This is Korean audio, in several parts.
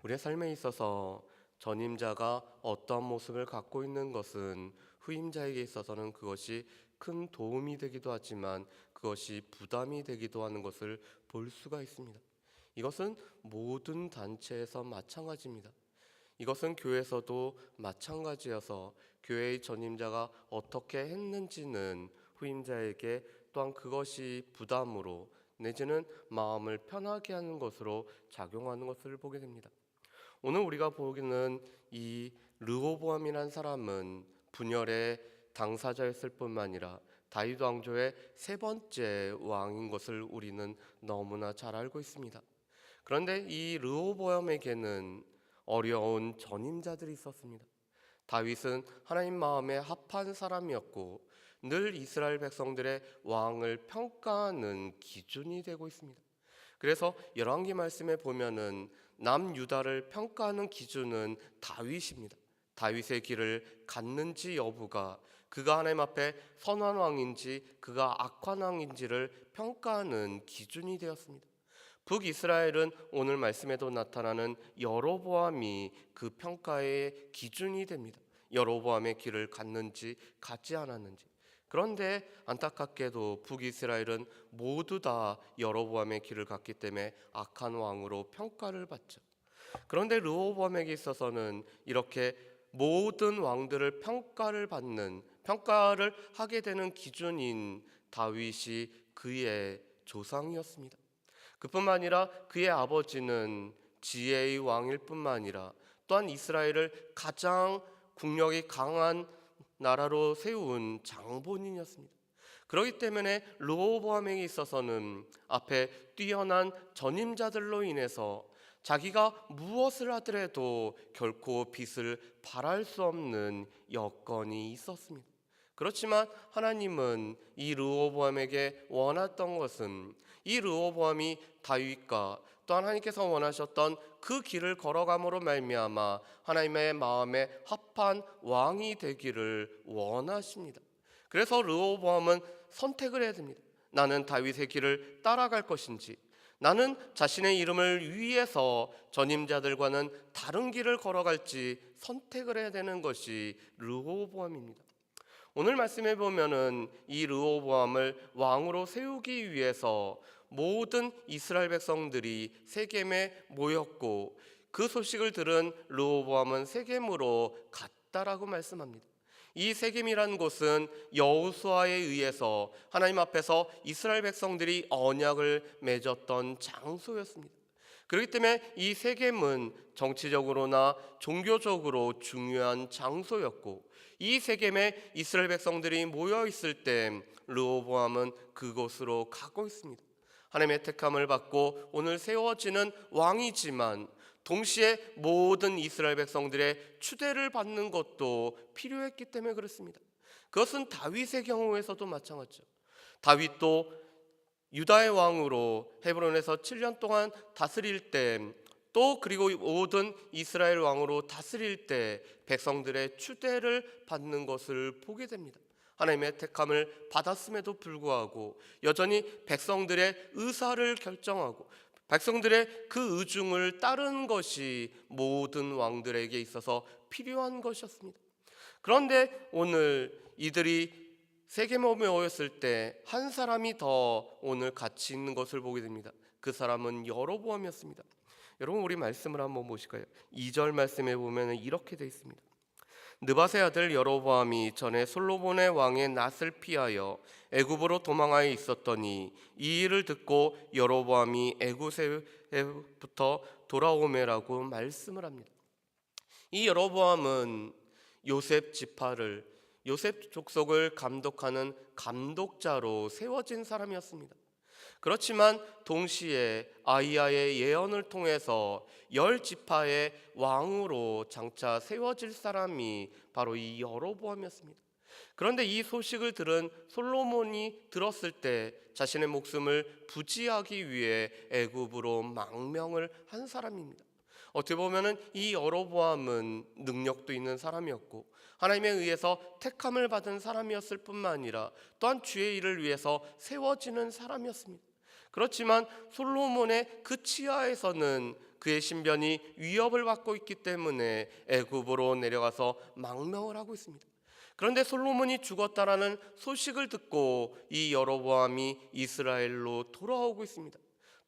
우리의 삶에 있어서 전임자가 어떠한 모습을 갖고 있는 것은 후임자에게 있어서는 그것이 큰 도움이 되기도 하지만 그것이 부담이 되기도 하는 것을 볼 수가 있습니다. 이것은 모든 단체에서 마찬가지입니다. 이것은 교회에서도 마찬가지여서 교회의 전임자가 어떻게 했는지는 후임자에게 또한 그것이 부담으로 내지는 마음을 편하게 하는 것으로 작용하는 것을 보게 됩니다. 오늘 우리가 보기는 이 르호보암이란 사람은 분열의 당사자였을 뿐만 아니라 다윗 왕조의 세 번째 왕인 것을 우리는 너무나 잘 알고 있습니다. 그런데 이 르호보암에게는 어려운 전임자들이 있었습니다. 다윗은 하나님 마음에 합한 사람이었고 늘 이스라엘 백성들의 왕을 평가하는 기준이 되고 있습니다. 그래서 열왕기 말씀에 보면은 남유다를 평가하는 기준은 다윗입니다. 다윗의 길을 갔는지 여부가 그가 하나님 앞에 선한 왕인지 그가 악한 왕인지를 평가하는 기준이 되었습니다. 북이스라엘은 오늘 말씀에도 나타나는 여로보암이 그 평가의 기준이 됩니다. 여로보암의 길을 갔는지 갔지 않았는지. 그런데 안타깝게도 북이스라엘은 모두 다 여로보암의 길을 갔기 때문에 악한 왕으로 평가를 받죠. 그런데 르호보암에게 있어서는 이렇게 모든 왕들을 평가를 하게 되는 기준인 다윗이 그의 조상이었습니다. 그뿐만 아니라 그의 아버지는 지혜의 왕일 뿐만 아니라 또한 이스라엘을 가장 국력이 강한 나라로 세운 장본인이었습니다. 그렇기 때문에 르호보암에게 있어서는 앞에 뛰어난 전임자들로 인해서 자기가 무엇을 하더라도 결코 빚을 발할 수 없는 여건이 있었습니다. 그렇지만 하나님은 이 르호보암에게 원했던 것은 이 르호보암이 다윗과 또 하나님께서 원하셨던 그 길을 걸어감으로 말미암아 하나님의 마음에 합한 왕이 되기를 원하십니다. 그래서 르호보암은 선택을 해야 됩니다. 나는 다윗의 길을 따라갈 것인지, 나는 자신의 이름을 위해서 전임자들과는 다른 길을 걸어갈지 선택을 해야 되는 것이 르호보암입니다. 오늘 말씀해 보면은 이 르호보암을 왕으로 세우기 위해서 모든 이스라엘 백성들이 세겜에 모였고 그 소식을 들은 르호보암은 세겜으로 갔다라고 말씀합니다. 이 세겜이라는 곳은 여호수아에 의해서 하나님 앞에서 이스라엘 백성들이 언약을 맺었던 장소였습니다. 그렇기 때문에 이 세겜은 정치적으로나 종교적으로 중요한 장소였고 이 세겜에 이스라엘 백성들이 모여 있을 때 르호보암은 그곳으로 가고 있습니다. 하나님의 택함을 받고 오늘 세워지는 왕이지만 동시에 모든 이스라엘 백성들의 추대를 받는 것도 필요했기 때문에 그렇습니다. 그것은 다윗의 경우에서도 마찬가지죠. 다윗도 유다의 왕으로 헤브론에서 7년 동안 다스릴 때 또 그리고 모든 이스라엘 왕으로 다스릴 때 백성들의 추대를 받는 것을 보게 됩니다. 하나님의 택함을 받았음에도 불구하고 여전히 백성들의 의사를 결정하고 백성들의 그 의중을 따르는 것이 모든 왕들에게 있어서 필요한 것이었습니다. 그런데 오늘 이들이 세겜에 모였을 때 한 사람이 더 오늘 같이 있는 것을 보게 됩니다. 그 사람은 여로보암이었습니다. 여러분 우리 말씀을 한번 보실까요? 2절 말씀에 보면 이렇게 되어 있습니다. 느밧의 아들 여로보암이 전에 솔로몬의 왕의 낫을 피하여 애굽으로 도망하여 있었더니 이 일을 듣고 여로보암이 애굽에부터 돌아오매라고 말씀을 합니다. 이 여로보암은 요셉 족속을 감독하는 감독자로 세워진 사람이었습니다. 그렇지만 동시에 아히야의 예언을 통해서 10지파의 왕으로 장차 세워질 사람이 바로 이 여로보암이었습니다. 그런데 이 소식을 들은 솔로몬이 들었을 때 자신의 목숨을 부지하기 위해 애굽으로 망명을 한 사람입니다. 어떻게 보면은 이 여로보암은 능력도 있는 사람이었고 하나님에 의해서 택함을 받은 사람이었을 뿐만 아니라 또한 주의 일을 위해서 세워지는 사람이었습니다. 그렇지만 솔로몬의 그 치하에서는 그의 신변이 위협을 받고 있기 때문에 애굽으로 내려가서 망명을 하고 있습니다. 그런데 솔로몬이 죽었다라는 소식을 듣고 이 여로보암이 이스라엘로 돌아오고 있습니다.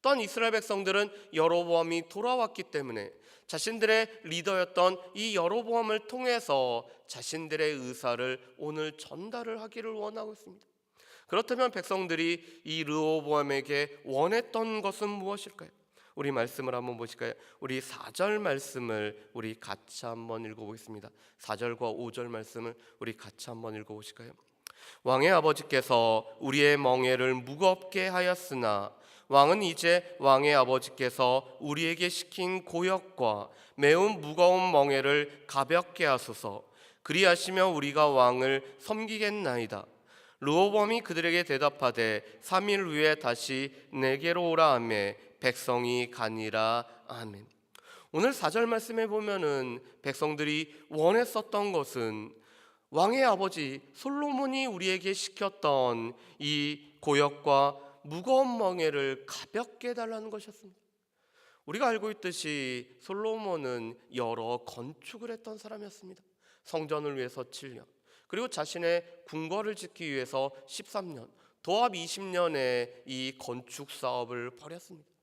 또한 이스라엘 백성들은 여로보암이 돌아왔기 때문에 자신들의 리더였던 이 여로보암을 통해서 자신들의 의사를 오늘 전달을 하기를 원하고 있습니다. 그렇다면 백성들이 이 르호보암에게 원했던 것은 무엇일까요? 우리 말씀을 한번 보실까요? 우리 4절 말씀을 우리 같이 한번 읽어보겠습니다. 4절과 5절 말씀을 우리 같이 한번 읽어보실까요? 왕의 아버지께서 우리의 멍에를 무겁게 하였으나 왕은 이제 왕의 아버지께서 우리에게 시킨 고역과 매우 무거운 멍에를 가볍게 하소서. 그리하시며 우리가 왕을 섬기겠나이다. 르호보암이 그들에게 대답하되 3일 후에 다시 내게로 오라 하매 백성이 가니라. 아멘. 오늘 4절 말씀에 보면은 백성들이 원했었던 것은 왕의 아버지 솔로몬이 우리에게 시켰던 이 고역과 무거운 멍에를 가볍게 해달라는 것이었습니다. 우리가 알고 있듯이 솔로몬은 여러 건축을 했던 사람이었습니다. 성전을 위해서 7년, 그리고 자신의 궁궐을 짓기 위해서 13년, 도합 20년의 이 건축 사업을 벌였습니다.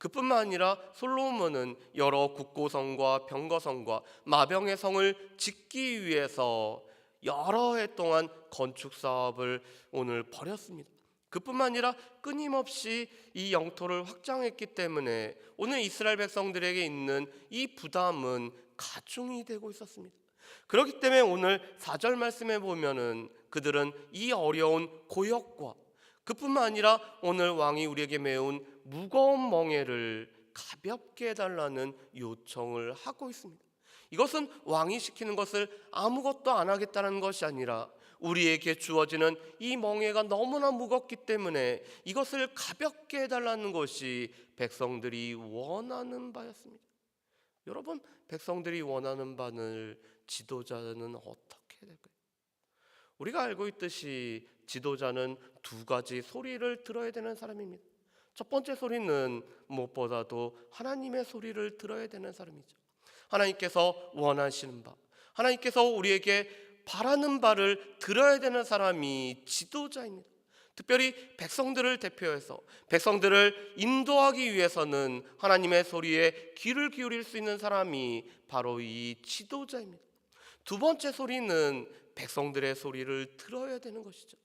그뿐만 아니라 솔로몬은 여러 국고성과 병거성과 마병의 성을 짓기 위해서 여러 해 동안 건축 사업을 오늘 벌였습니다. 그뿐만 아니라 끊임없이 이 영토를 확장했기 때문에 오늘 이스라엘 백성들에게 있는 이 부담은 가중이 되고 있었습니다. 그렇기 때문에 오늘 4절 말씀에 보면은 그들은 이 어려운 고역과 그뿐만 아니라 오늘 왕이 우리에게 메운 무거운 멍에를 가볍게 해달라는 요청을 하고 있습니다. 이것은 왕이 시키는 것을 아무것도 안 하겠다는 것이 아니라 우리에게 주어지는 이 멍에가 너무나 무겁기 때문에 이것을 가볍게 해달라는 것이 백성들이 원하는 바였습니다. 여러분, 백성들이 원하는 바를 지도자는 어떻게 될까요? 우리가 알고 있듯이 지도자는 두 가지 소리를 들어야 되는 사람입니다. 첫 번째 소리는 무엇보다도 하나님의 소리를 들어야 되는 사람이죠. 하나님께서 원하시는 바, 하나님께서 우리에게 바라는 바를 들어야 되는 사람이 지도자입니다. 특별히 백성들을 대표해서 백성들을 인도하기 위해서는 하나님의 소리에 귀를 기울일 수 있는 사람이 바로 이 지도자입니다. 두 번째 소리는 백성들의 소리를 들어야 되는 것이죠.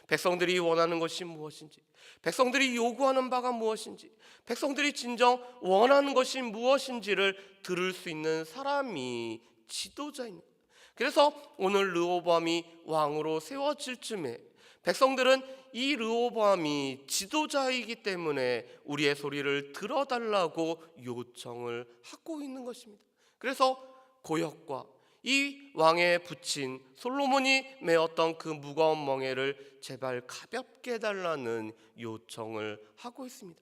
백성들이 원하는 것이 무엇인지, 백성들이 요구하는 바가 무엇인지, 백성들이 진정 원하는 것이 무엇인지를 들을 수 있는 사람이 지도자입니다. 그래서 오늘 르호보암이 왕으로 세워질 쯤에 백성들은 이 르호보암이 지도자이기 때문에 우리의 소리를 들어달라고 요청을 하고 있는 것입니다. 그래서 고역과 이 왕에 붙인 솔로몬이 메었던 그 무거운 멍에를 제발 가볍게 해달라는 요청을 하고 있습니다.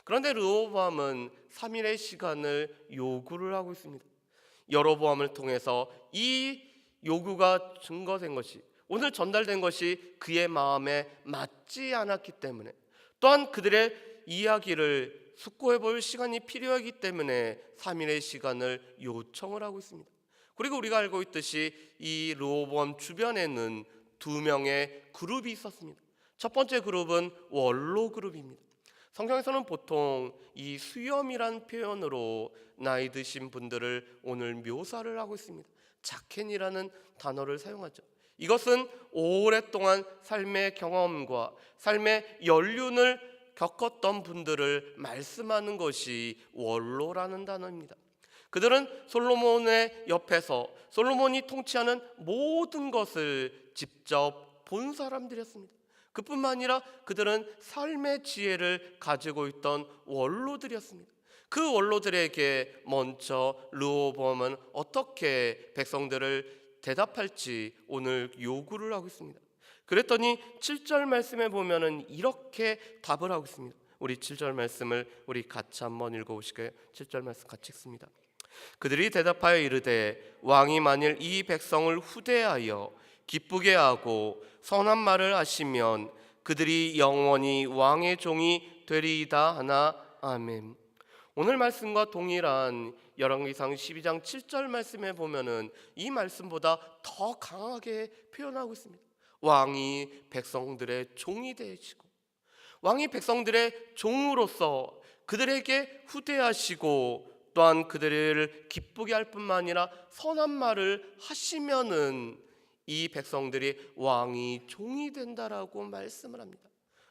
그런데 르호보암은 3일의 시간을 요구를 하고 있습니다. 여로보암을 통해서 이 요구가 증거된 것이, 오늘 전달된 것이 그의 마음에 맞지 않았기 때문에, 또한 그들의 이야기를 숙고해 볼 시간이 필요하기 때문에 3일의 시간을 요청을 하고 있습니다. 그리고 우리가 알고 있듯이 이 르호보암 주변에는 두 명의 그룹이 있었습니다. 첫 번째 그룹은 원로 그룹입니다. 성경에서는 보통 이 수염이란 표현으로 나이 드신 분들을 오늘 묘사를 하고 있습니다. 자켄이라는 단어를 사용하죠. 이것은 오랫동안 삶의 경험과 삶의 연륜을 겪었던 분들을 말씀하는 것이 원로라는 단어입니다. 그들은 솔로몬의 옆에서 솔로몬이 통치하는 모든 것을 직접 본 사람들이었습니다. 그뿐만 아니라 그들은 삶의 지혜를 가지고 있던 원로들이었습니다. 그 원로들에게 먼저 르호보암은 어떻게 백성들을 대답할지 오늘 요구를 하고 있습니다. 그랬더니 7절 말씀에 보면은 이렇게 답을 하고 있습니다. 우리 7절 말씀을 우리 같이 한번 읽어보실까요? 7절 말씀 같이 읽습니다. 그들이 대답하여 이르되 왕이 만일 이 백성을 후대하여 기쁘게 하고 선한 말을 하시면 그들이 영원히 왕의 종이 되리이다 하나. 아멘. 오늘 말씀과 동일한 열왕기상 12장 7절 말씀에 보면은 이 말씀보다 더 강하게 표현하고 있습니다. 왕이 백성들의 종이 되시고, 왕이 백성들의 종으로서 그들에게 후대하시고 또한 그들을 기쁘게 할 뿐만 아니라 선한 말을 하시면은 이 백성들이 왕이 종이 된다라고 말씀을 합니다.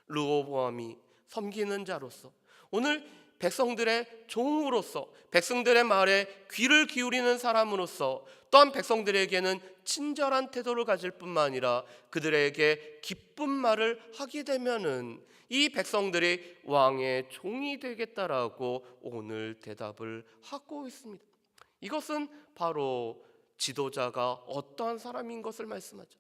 르호보암이 섬기는 자로서, 오늘 백성들의 종으로서, 백성들의 말에 귀를 기울이는 사람으로서, 또한 백성들에게는 친절한 태도를 가질 뿐만 아니라 그들에게 기쁜 말을 하게 되면은 이 백성들이 왕의 종이 되겠다라고 오늘 대답을 하고 있습니다. 이것은 바로 지도자가 어떠한 사람인 것을 말씀하죠.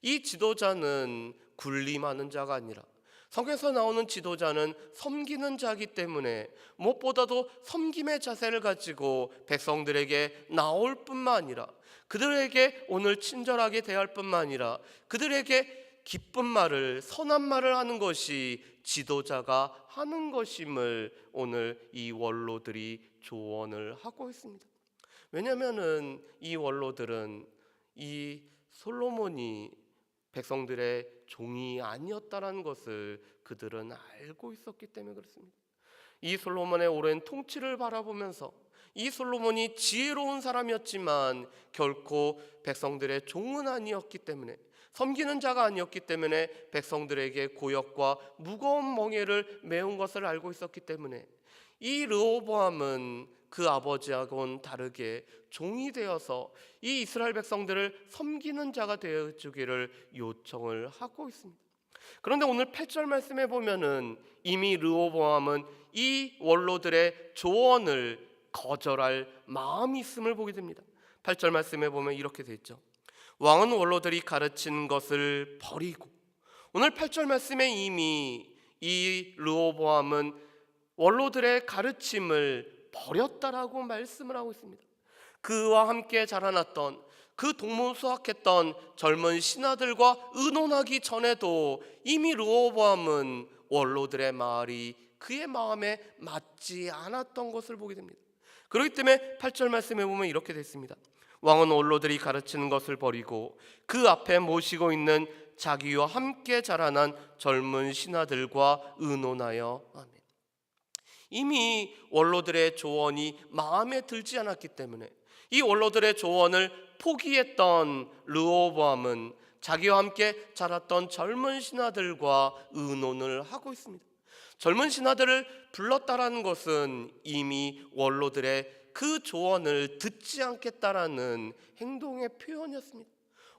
이 지도자는 군림하는 자가 아니라, 성경에서 나오는 지도자는 섬기는 자이기 때문에 무엇보다도 섬김의 자세를 가지고 백성들에게 나올 뿐만 아니라 그들에게 오늘 친절하게 대할 뿐만 아니라 그들에게 기쁜 말을, 선한 말을 하는 것이 지도자가 하는 것임을 오늘 이 원로들이 조언을 하고 있습니다. 왜냐하면 이 원로들은 이 솔로몬이 백성들의 종이 아니었다는 것을 그들은 알고 있었기 때문에 그렇습니다. 이 솔로몬의 오랜 통치를 바라보면서 이 솔로몬이 지혜로운 사람이었지만 결코 백성들의 종은 아니었기 때문에, 섬기는 자가 아니었기 때문에 백성들에게 고역과 무거운 멍에를 메운 것을 알고 있었기 때문에 이 르호보암은 그 아버지하고는 다르게 종이 되어서 이 이스라엘 백성들을 섬기는 자가 되어주기를 요청을 하고 있습니다. 그런데 오늘 8절 말씀에 보면은 이미 르호보암은 이 원로들의 조언을 거절할 마음이 있음을 보게 됩니다. 8절 말씀에 보면 이렇게 되어 있죠. 왕은 원로들이 가르친 것을 버리고, 오늘 8절 말씀에 이미 이 르호보암은 원로들의 가르침을 버렸다라고 말씀을 하고 있습니다. 그와 함께 자라났던, 그 동문수학했던 젊은 신하들과 의논하기 전에도 이미 르호보암은 원로들의 말이 그의 마음에 맞지 않았던 것을 보게 됩니다. 그렇기 때문에 8절 말씀에 보면 이렇게 됐습니다. 왕은 원로들이 가르치는 것을 버리고 그 앞에 모시고 있는 자기와 함께 자라난 젊은 신하들과 의논하여, 아멘. 이미 원로들의 조언이 마음에 들지 않았기 때문에 이 원로들의 조언을 포기했던 르호보암은 자기와 함께 자랐던 젊은 신하들과 의논을 하고 있습니다. 젊은 신하들을 불렀다라는 것은 이미 원로들의 그 조언을 듣지 않겠다라는 행동의 표현이었습니다.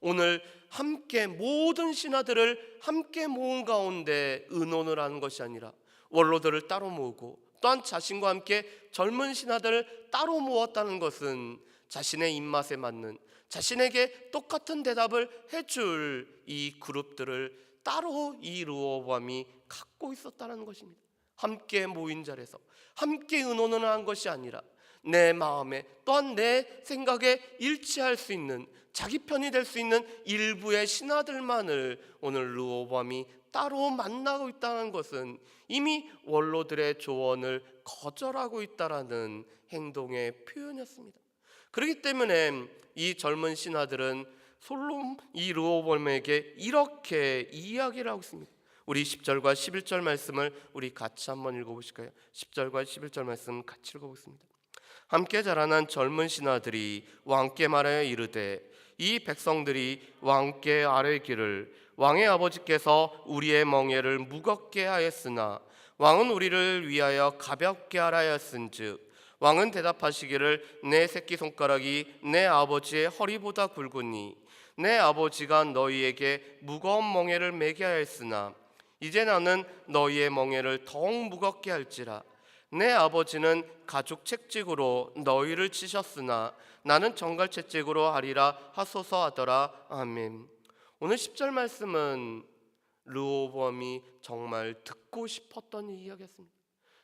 오늘 함께 모든 신하들을 함께 모은 가운데 의논을 하는 것이 아니라 원로들을 따로 모으고 또한 자신과 함께 젊은 신하들을 따로 모았다는 것은 자신의 입맛에 맞는, 자신에게 똑같은 대답을 해줄 이 그룹들을 따로 이 르호보암이 갖고 있었다는 것입니다. 함께 모인 자리에서 함께 의논을 한 것이 아니라 내 마음에 또한 내 생각에 일치할 수 있는, 자기 편이 될 수 있는 일부의 신하들만을 오늘 르호보암이 따로 만나고 있다는 것은 이미 원로들의 조언을 거절하고 있다라는 행동의 표현이었습니다. 그렇기 때문에 이 젊은 신하들은 이 르호보암에게 이렇게 이야기를 하고 있습니다. 우리 10절과 11절 말씀을 우리 같이 한번 읽어보실까요? 10절과 11절 말씀 같이 읽어보겠습니다. 함께 자라난 젊은 신하들이 왕께 말하여 이르되 이 백성들이 왕께 아뢰기를 왕의 아버지께서 우리의 멍에를 무겁게 하였으나 왕은 우리를 위하여 가볍게 하라 하였은즉 왕은 대답하시기를 내 새끼손가락이 내 아버지의 허리보다 굵으니 내 아버지가 너희에게 무거운 멍에를 매게 하였으나 이제 나는 너희의 멍에를 더욱 무겁게 할지라. 내 아버지는 가죽 채찍으로 너희를 치셨으나 나는 정갈 채찍으로 하리라 하소서 하더라. 아멘. 오늘 10절 말씀은 르호보암이 정말 듣고 싶었던 이야기였습니다.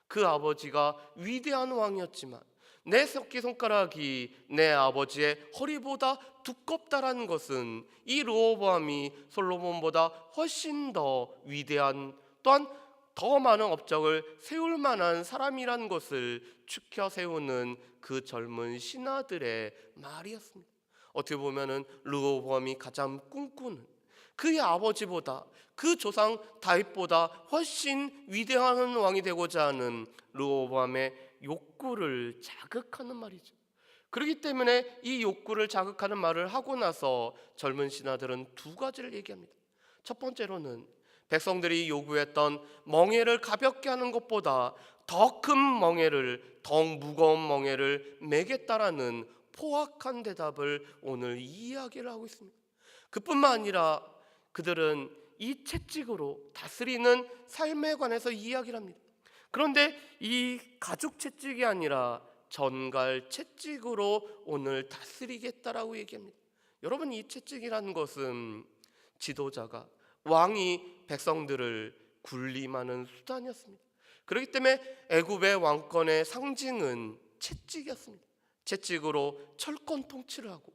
그 아버지가 위대한 왕이었지만 내 새끼손가락이 내 아버지의 허리보다 두껍다라는 것은 이 르호보암이 솔로몬보다 훨씬 더 위대한, 또한 더 많은 업적을 세울 만한 사람이라는 것을 추켜 세우는 그 젊은 신하들의 말이었습니다. 어떻게 보면은 르호보암이 가장 꿈꾸는 그의 아버지보다, 그 조상 다윗보다 훨씬 위대한 왕이 되고자 하는 르호보암의 욕구를 자극하는 말이죠. 그렇기 때문에 이 욕구를 자극하는 말을 하고 나서 젊은 신하들은 두 가지를 얘기합니다. 첫 번째로는 백성들이 요구했던 멍에를 가볍게 하는 것보다 더 큰 멍에를, 더 무거운 멍에를 매겠다라는 포악한 대답을 오늘 이야기를 하고 있습니다. 그뿐만 아니라 그들은 이 채찍으로 다스리는 삶에 관해서 이야기를 합니다. 그런데 이 가죽 채찍이 아니라 전갈 채찍으로 오늘 다스리겠다라고 얘기합니다. 여러분, 이 채찍이라는 것은 지도자가, 왕이 백성들을 군림하는 수단이었습니다. 그렇기 때문에 애굽의 왕권의 상징은 채찍이었습니다. 채찍으로 철권 통치를 하고,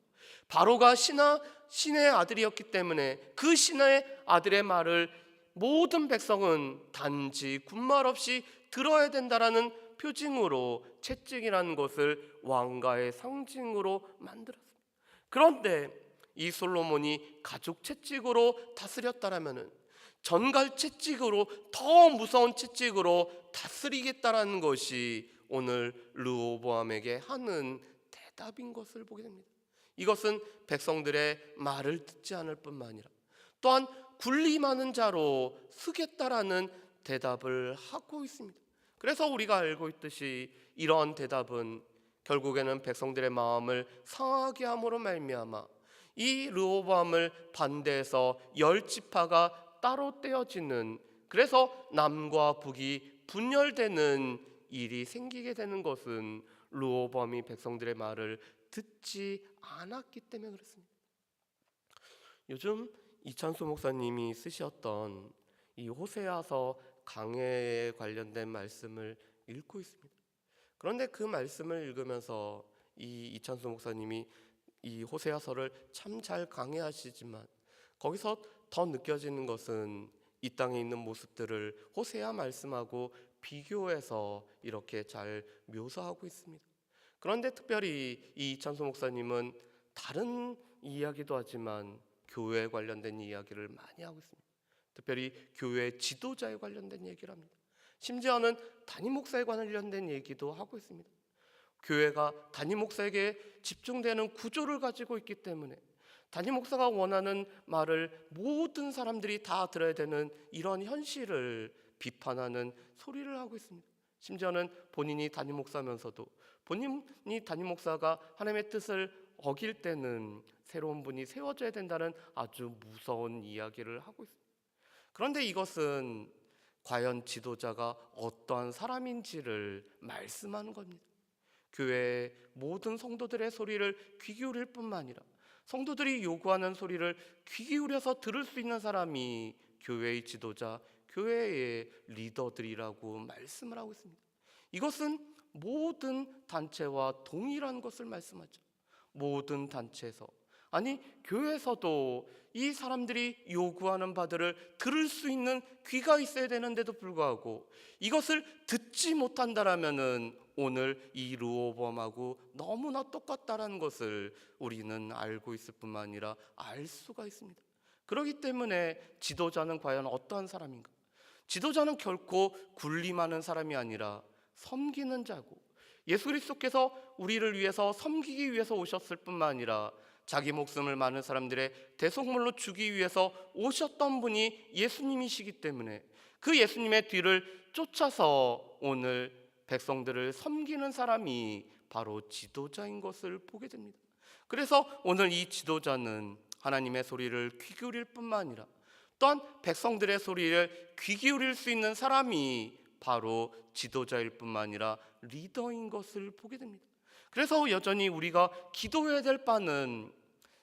바로가 신의 아들이었기 때문에 그 신의 아들의 말을 모든 백성은 단지 군말 없이 들어야 된다라는 표징으로 채찍이라는 것을 왕가의 상징으로 만들었습니다. 그런데 이 솔로몬이 가죽 채찍으로 다스렸다라면은 전갈 채찍으로, 더 무서운 채찍으로 다스리겠다라는 것이 오늘 르호보암에게 하는 대답인 것을 보게 됩니다. 이것은 백성들의 말을 듣지 않을 뿐만 아니라 또한 군림하는 자로 쓰겠다라는 대답을 하고 있습니다. 그래서 우리가 알고 있듯이 이러한 대답은 결국에는 백성들의 마음을 상하게 함으로 말미암아 이 르호보암을 반대해서 10지파가 따로 떼어지는, 그래서 남과 북이 분열되는 일이 생기게 되는 것은 르호보암이 백성들의 말을 듣지 않았기 때문에 그렇습니다. 요즘 이찬수 목사님이 쓰셨던 이 호세아서 강해에 관련된 말씀을 읽고 있습니다. 그런데 그 말씀을 읽으면서 이 이찬수 목사님이 이 호세아서를 참 잘 강해하시지만 거기서 더 느껴지는 것은 이 땅에 있는 모습들을 호세아 말씀하고 비교해서 이렇게 잘 묘사하고 있습니다. 그런데 특별히 이 이찬수 목사님은 다른 이야기도 하지만 교회에 관련된 이야기를 많이 하고 있습니다. 특별히 교회 지도자에 관련된 얘기를 합니다. 심지어는 담임 목사에 관련된 얘기도 하고 있습니다. 교회가 담임 목사에게 집중되는 구조를 가지고 있기 때문에 담임 목사가 원하는 말을 모든 사람들이 다 들어야 되는 이런 현실을 비판하는 소리를 하고 있습니다. 심지어는 본인이 담임 목사면서도 본인이 담임 목사가 하나님의 뜻을 어길 때는 새로운 분이 세워져야 된다는 아주 무서운 이야기를 하고 있습니다. 그런데 이것은 과연 지도자가 어떠한 사람인지를 말씀하는 겁니다. 교회의 모든 성도들의 소리를 귀 기울일 뿐만 아니라 성도들이 요구하는 소리를 귀 기울여서 들을 수 있는 사람이 교회의 지도자, 교회의 리더들이라고 말씀을 하고 있습니다. 이것은 모든 단체와 동일한 것을 말씀하죠. 모든 단체에서, 아니 교회에서도 이 사람들이 요구하는 바들을 들을 수 있는 귀가 있어야 되는데도 불구하고 이것을 듣지 못한다라면은 오늘 이 르호보암하고 너무나 똑같다라는 것을 우리는 알고 있을 뿐만 아니라 알 수가 있습니다. 그렇기 때문에 지도자는 과연 어떠한 사람인가? 지도자는 결코 군림하는 사람이 아니라 섬기는 자고, 예수 그리스도께서 우리를 위해서 섬기기 위해서 오셨을 뿐만 아니라 자기 목숨을 많은 사람들의 대속물로 주기 위해서 오셨던 분이 예수님이시기 때문에 그 예수님의 뒤를 쫓아서 오늘 백성들을 섬기는 사람이 바로 지도자인 것을 보게 됩니다. 그래서 오늘 이 지도자는 하나님의 소리를 귀 기울일 뿐만 아니라 또한 백성들의 소리를 귀 기울일 수 있는 사람이 바로 지도자일 뿐만 아니라 리더인 것을 보게 됩니다. 그래서 여전히 우리가 기도해야 될 바는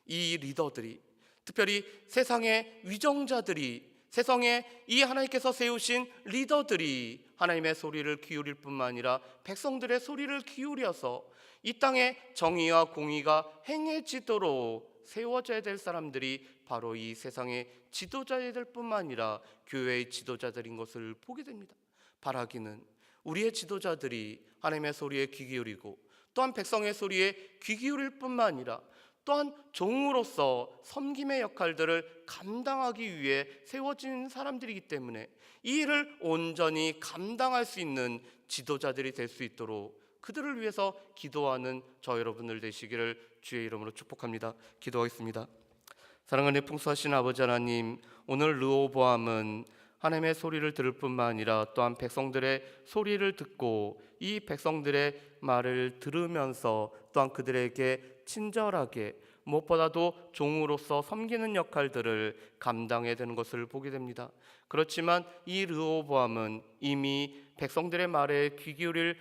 이 리더들이, 특별히 세상의 위정자들이, 세상에 이 하나님께서 세우신 리더들이 하나님의 소리를 기울일 뿐만 아니라 백성들의 소리를 기울여서 이 땅에 정의와 공의가 행해지도록 세워져야 될 사람들이 바로 이 세상의 지도자들뿐만 아니라 교회의 지도자들인 것을 보게 됩니다. 바라기는 우리의 지도자들이 하나님의 소리에 귀 기울이고 또한 백성의 소리에 귀 기울일 뿐만 아니라 또한 종으로서 섬김의 역할들을 감당하기 위해 세워진 사람들이기 때문에 이 일을 온전히 감당할 수 있는 지도자들이 될 수 있도록 그들을 위해서 기도하는 저 여러분들 되시기를 주의 이름으로 축복합니다. 기도하겠습니다. 사랑하는 풍성하신 아버지 하나님, 오늘 르호보암은 하나님의 소리를 들을 뿐만 아니라 또한 백성들의 소리를 듣고 이 백성들의 말을 들으면서 또한 그들에게 친절하게 무엇보다도 종으로서 섬기는 역할들을 감당해야 되는 것을 보게 됩니다. 그렇지만 이 르호보암은 이미 백성들의 말에 귀 기울일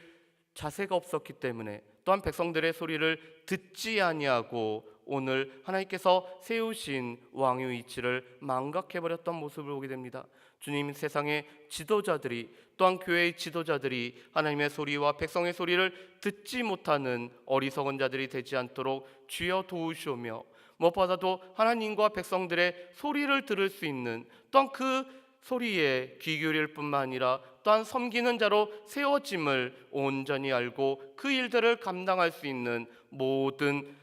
자세가 없었기 때문에 또한 백성들의 소리를 듣지 아니하고 오늘 하나님께서 세우신 왕의 위치를 망각해버렸던 모습을 보게 됩니다. 주님, 세상의 지도자들이 또한 교회의 지도자들이 하나님의 소리와 백성의 소리를 듣지 못하는 어리석은 자들이 되지 않도록 주여 도우시오며 무엇보다도 하나님과 백성들의 소리를 들을 수 있는 또한 그 소리에 귀 기울일 뿐만 아니라 또한 섬기는 자로 세워짐을 온전히 알고 그 일들을 감당할 수 있는 모든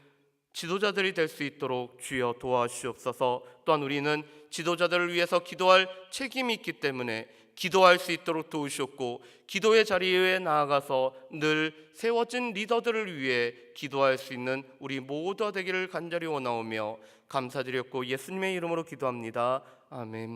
지도자들이 될 수 있도록 주여 도와주시옵소서. 또한 우리는 지도자들을 위해서 기도할 책임이 있기 때문에 기도할 수 있도록 도우시옵고 기도의 자리에 나아가서 늘 세워진 리더들을 위해 기도할 수 있는 우리 모두가 되기를 간절히 원하오며 감사드렸고 예수님의 이름으로 기도합니다. 아멘.